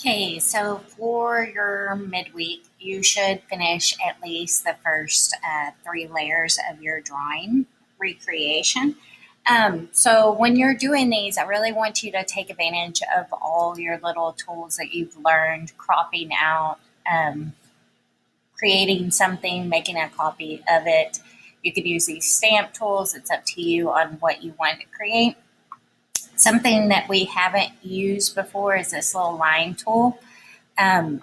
Okay, so for your midweek, you should finish at least the first three layers of your drawing recreation. So when you're doing these, I really want you to take advantage of all your little tools that you've learned, cropping out, um, creating something, making a copy of it. You could use these stamp tools. It's up to you on what you want to create. Something that we haven't used before is this little line tool.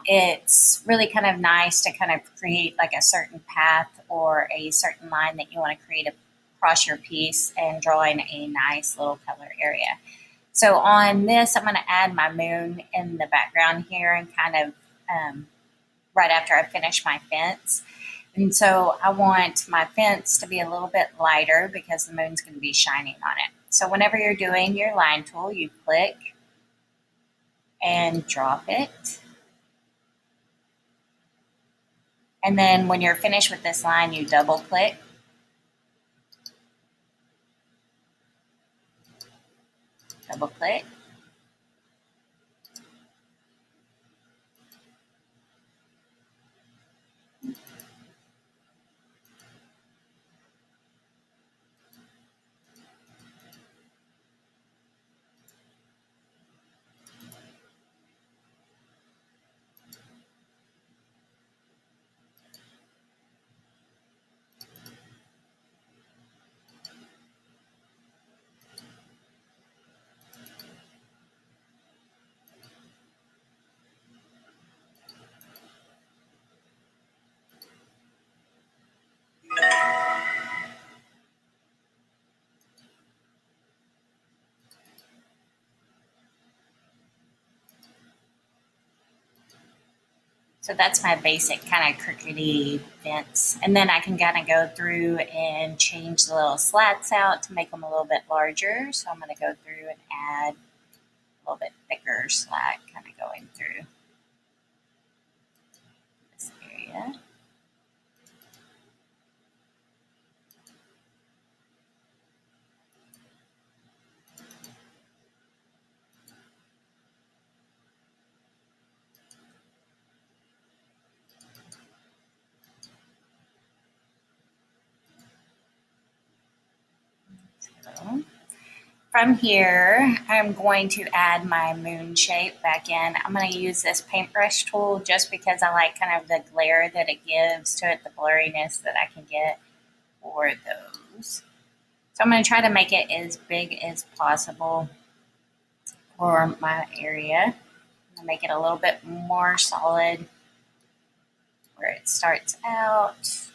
It's really kind of nice to kind of create like a certain path or a certain line that you want to create across your piece and draw in a nice little color area. So on this, I'm going to add my moon in the background here and kind of right after I finish my fence. And so I want my fence to be a little bit lighter because the moon's going to be shining on it. So whenever you're doing your line tool, you click and drop it. And then when you're finished with this line, you double click. Double click. So that's my basic kind of crookedy fence. And then I can kind of go through and change the little slats out to make them a little bit larger. So I'm going to go through and add a little bit thicker slat kind of going through this area. So from here, I'm going to add my moon shape back in. I'm going to use this paintbrush tool just because I like kind of the glare that it gives to it, the blurriness that I can get for those. So I'm going to try to make it as big as possible for my area. I'm going to make it a little bit more solid where it starts out.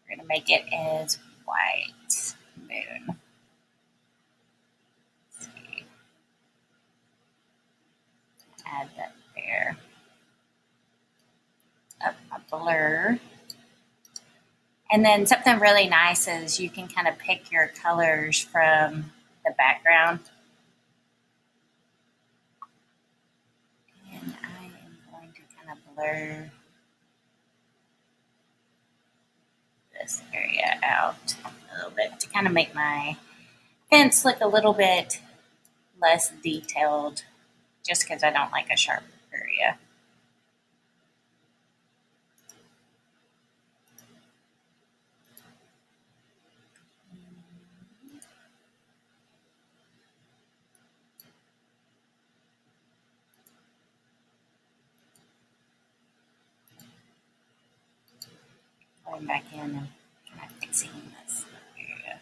We're going to make it as white moon. Add that there. Up my blur. And then something really nice is you can kind of pick your colors from the background. And I am going to kind of blur this area out a little bit to kind of make my fence look a little bit less detailed just because I don't like a sharp area. Going back in and kind of fixing this area.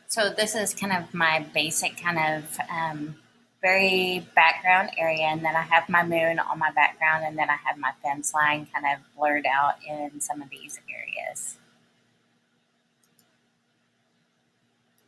So this is kind of my basic kind of very background area, and then I have my moon on my background, and then I have my fence line kind of blurred out in some of these areas.